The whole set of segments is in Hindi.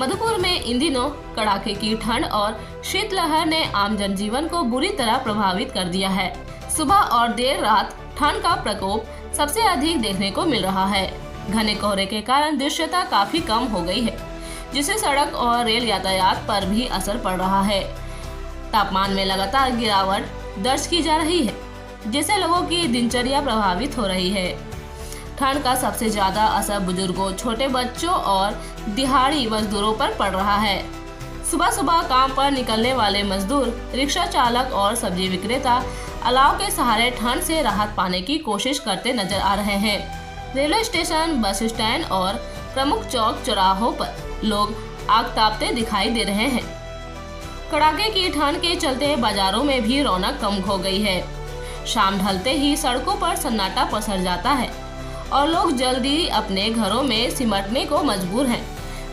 मधुपुर में इन दिनों कड़ाके की ठंड और शीतलहर ने आम जनजीवन को बुरी तरह प्रभावित कर दिया है। सुबह और देर रात ठंड का प्रकोप सबसे अधिक देखने को मिल रहा है। घने कोहरे के कारण दृश्यता काफी कम हो गई है, जिससे सड़क और रेल यातायात पर भी असर पड़ रहा है। तापमान में लगातार गिरावट दर्ज की जा रही है, जिससे लोगों की दिनचर्या प्रभावित हो रही है। ठंड का सबसे ज्यादा असर बुजुर्गों, छोटे बच्चों और दिहाड़ी मजदूरों पर पड़ रहा है। सुबह सुबह काम पर निकलने वाले मजदूर, रिक्शा चालक और सब्जी विक्रेता अलाव के सहारे ठंड से राहत पाने की कोशिश करते नजर आ रहे हैं। रेलवे स्टेशन, बस स्टैंड और प्रमुख चौक चौराहों पर लोग आग तापते दिखाई दे रहे हैं। कड़ाके की ठंड के चलते बाजारों में भी रौनक कम हो गई है। शाम ढलते ही सड़कों पर सन्नाटा पसर जाता है और लोग जल्दी अपने घरों में सिमटने को मजबूर हैं।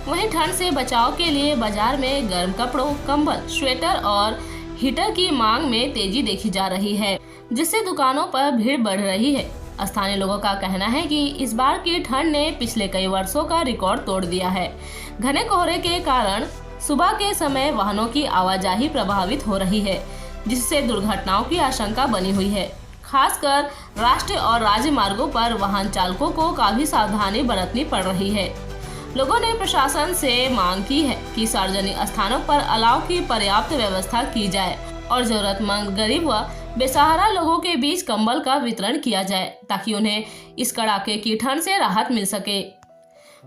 वहीं ठंड से बचाव के लिए बाजार में गर्म कपड़ों, कंबल, स्वेटर और हीटर की मांग में तेजी देखी जा रही है, जिससे दुकानों पर भीड़ बढ़ रही है। स्थानीय लोगों का कहना है कि इस बार की ठंड ने पिछले कई वर्षों का रिकॉर्ड तोड़ दिया है। घने कोहरे के कारण सुबह के समय वाहनों की आवाजाही प्रभावित हो रही है, जिससे दुर्घटनाओं की आशंका बनी हुई है। खासकर राष्ट्रीय और राज्य मार्गों पर वाहन चालकों को काफी सावधानी बरतनी पड़ रही है। लोगों ने प्रशासन से मांग की है कि सार्वजनिक स्थानों पर अलाव की पर्याप्त व्यवस्था की जाए और जरूरतमंद गरीब व बेसहारा लोगों के बीच कंबल का वितरण किया जाए, ताकि उन्हें इस कड़ाके की ठंड से राहत मिल सके।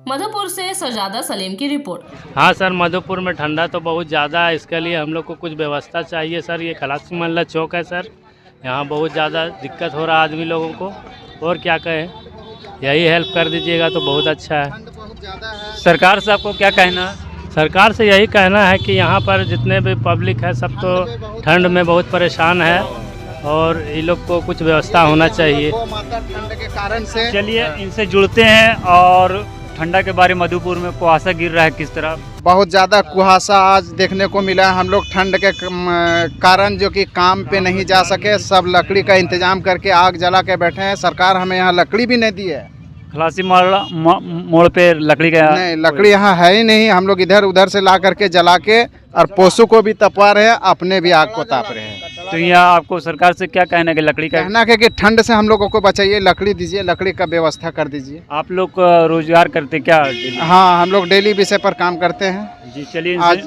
मधुपुर से सजादा सलीम की रिपोर्ट। हाँ सर, मधुपुर में ठंडा तो बहुत ज़्यादा है। इसके लिए हम लोग को कुछ व्यवस्था चाहिए सर। ये खलासी मोहल्ला चौक है सर, यहाँ बहुत ज़्यादा दिक्कत हो रहा है आदमी लोगों को। और क्या कहें, यही हेल्प कर दीजिएगा तो बहुत अच्छा है। सरकार से आपको क्या कहना है? सरकार से यही कहना है कि यहाँ पर जितने भी पब्लिक है सब तो ठंड में बहुत परेशान है और ये लोग को कुछ व्यवस्था होना चाहिए। ठंड के कारण से चलिए इनसे जुड़ते हैं और ठंडा के बारे में मधुपुर में कुहासा गिर रहा है किस तरह? बहुत ज़्यादा कुहासा आज देखने को मिला है। हम लोग ठंड के कारण जो कि काम पे नहीं जा सके, सब लकड़ी का इंतजाम करके आग जला के बैठे हैं। सरकार हमें यहाँ लकड़ी भी नहीं दी है। खलासी मोड़ पे लकड़ी का नहीं, लकड़ी यहाँ है ही नहीं। हम लोग इधर उधर से ला करके जला के और पशु को भी तपवा रहे हैं, अपने भी आग को ताप रहे हैं। तो यहाँ आपको सरकार से क्या कहना है कि लकड़ी का कहना है कि ठंड से हम लोगों को बचाइए, लकड़ी दीजिए, लकड़ी का व्यवस्था कर दीजिए। आप लोग रोजगार करते क्या? हाँ, हम लोग डेली विषय पर काम करते हैं जी। चलिए, आज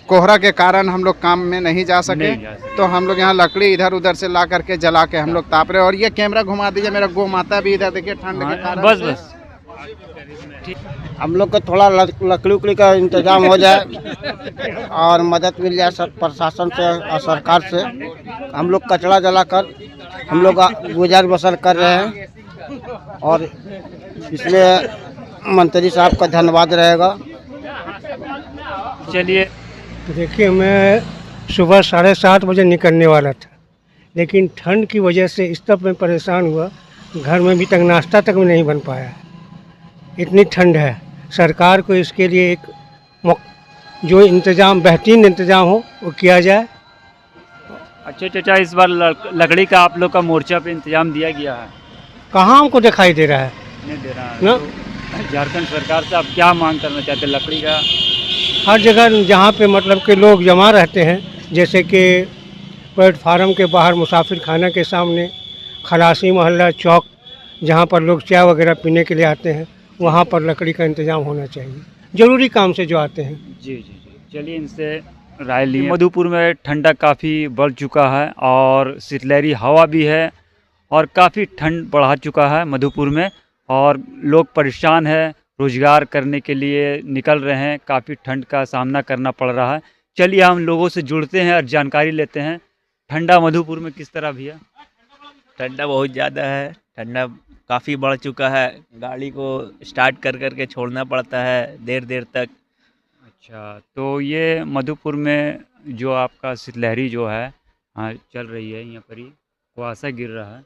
कोहरा के कारण हम लोग काम में नहीं जा सके, तो हम लोग यहाँ लकड़ी इधर उधर से ला करके जला के हम लोग ताप रहे हैं। और ये कैमरा घुमा दीजिए, मेरा गौ माता भी इधर देखिए ठंड के कारण। बस हम लोग को थोड़ा लकड़ी उकड़ी का इंतजाम हो जाए और मदद मिल जाए सब प्रशासन से और सरकार से। हम लोग कचरा जलाकर हम लोग गुजर बसर कर रहे हैं और इसलिए मंत्री साहब का धन्यवाद रहेगा। चलिए, देखिए, मैं सुबह 7:30 बजे निकलने वाला था, लेकिन ठंड की वजह से इस तरह मैं परेशान हुआ, घर में भी तक नाश्ता तक नहीं बन पाया। इतनी ठंड है। सरकार को इसके लिए एक जो इंतज़ाम, बेहतरीन इंतज़ाम हो वो किया जाए। अच्छा चाचा, इस बार लकड़ी का आप लोग का मोर्चा पे इंतजाम दिया गया है? कहाँ हमको दिखाई दे रहा है? नहीं दे रहा है। तो झारखंड सरकार से आप क्या मांग करना चाहते हैं? लकड़ी का हर जगह जहाँ पे मतलब के लोग जमा रहते हैं, जैसे कि प्लेटफार्म के बाहर, मुसाफिर खाना के सामने, खलासी मोहल्ला चौक जहाँ पर लोग चाय वगैरह पीने के लिए आते हैं, वहाँ पर लकड़ी का इंतजाम होना चाहिए, ज़रूरी काम से जो आते हैं। जी जी जी। चलिए, इनसे राय लिए। मधुपुर में ठंडा काफ़ी बढ़ चुका है और शीतलहरी हवा भी है और काफ़ी ठंड बढ़ा चुका है मधुपुर में और लोग परेशान हैं, रोज़गार करने के लिए निकल रहे हैं। काफ़ी ठंड का सामना करना पड़ रहा है। चलिए, हम लोगों से जुड़ते हैं और जानकारी लेते हैं। ठंडा मधुपुर में किस तरह भैया? ठंडा बहुत ज़्यादा है। ठंडा काफ़ी बढ़ चुका है। गाड़ी को स्टार्ट कर करके छोड़ना पड़ता है देर देर तक। अच्छा, तो ये मधुपुर में जो आपका शीतलहरी जो है चल रही है, यहाँ पर ही कुहासा गिर रहा है।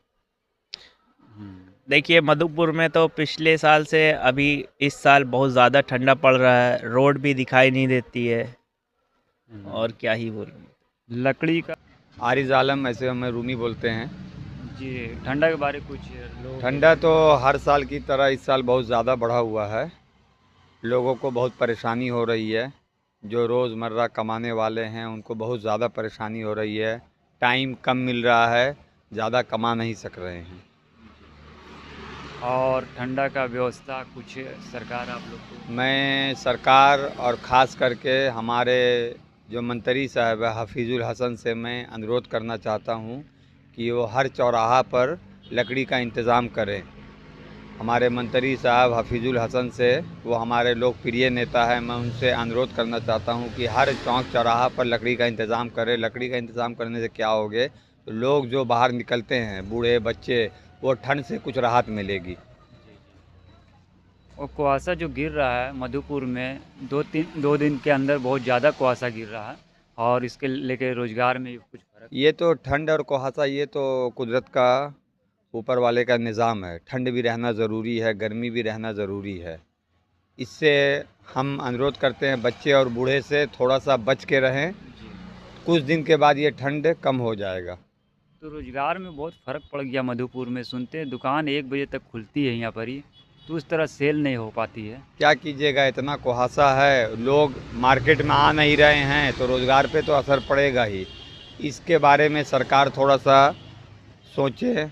देखिए, मधुपुर में तो पिछले साल से अभी इस साल बहुत ज़्यादा ठंडा पड़ रहा है। रोड भी दिखाई नहीं देती है और क्या ही बोलूं। लकड़ी का आरिज़ आलम, ऐसे हमें रूमी बोलते हैं जी। ठंडा के बारे कुछ ठंडा तो हर साल की तरह इस साल बहुत ज़्यादा बढ़ा हुआ है लोगों को बहुत परेशानी हो रही है। जो रोज़मर्रा कमाने वाले हैं उनको बहुत ज़्यादा परेशानी हो रही है। टाइम कम मिल रहा है, ज़्यादा कमा नहीं सक रहे हैं। और ठंडा का व्यवस्था कुछ सरकार आप लोग को? मैं सरकार और ख़ास करके हमारे जो मंत्री साहब है हफीजुल हसन से मैं अनुरोध करना चाहता हूँ कि वो हर चौराहा पर लकड़ी का इंतज़ाम करें। हमारे मंत्री साहब हफीजुल हसन से, वो हमारे लोकप्रिय नेता है, मैं उनसे अनुरोध करना चाहता हूँ कि हर चौक चौराहा पर लकड़ी का इंतज़ाम करें। लकड़ी का इंतज़ाम करने से क्या होगे, तो लोग जो बाहर निकलते हैं, बूढ़े बच्चे, वो ठंड से कुछ राहत मिलेगी। और कुहासा जो गिर रहा है मधुपुर में, 2 दिन के अंदर बहुत ज़्यादा कुहासा गिर रहा है, और इसके लेके रोज़गार में कुछ फर्क? ये तो ठंड और कुहासा, ये तो कुदरत का, ऊपर वाले का निज़ाम है। ठंड भी रहना ज़रूरी है, गर्मी भी रहना ज़रूरी है। इससे हम अनुरोध करते हैं बच्चे और बूढ़े से थोड़ा सा बच के रहें। कुछ दिन के बाद ये ठंड कम हो जाएगा। तो रोज़गार में बहुत फ़र्क पड़ गया मधुपुर में। सुनते हैं दुकान 1 बजे तक खुलती है यहाँ पर ही, तो उस तरह सेल नहीं हो पाती है। क्या कीजिएगा, इतना कुहासा है, लोग मार्केट में आ नहीं रहे हैं, तो रोज़गार पे तो असर पड़ेगा ही। इसके बारे में सरकार थोड़ा सा सोचे।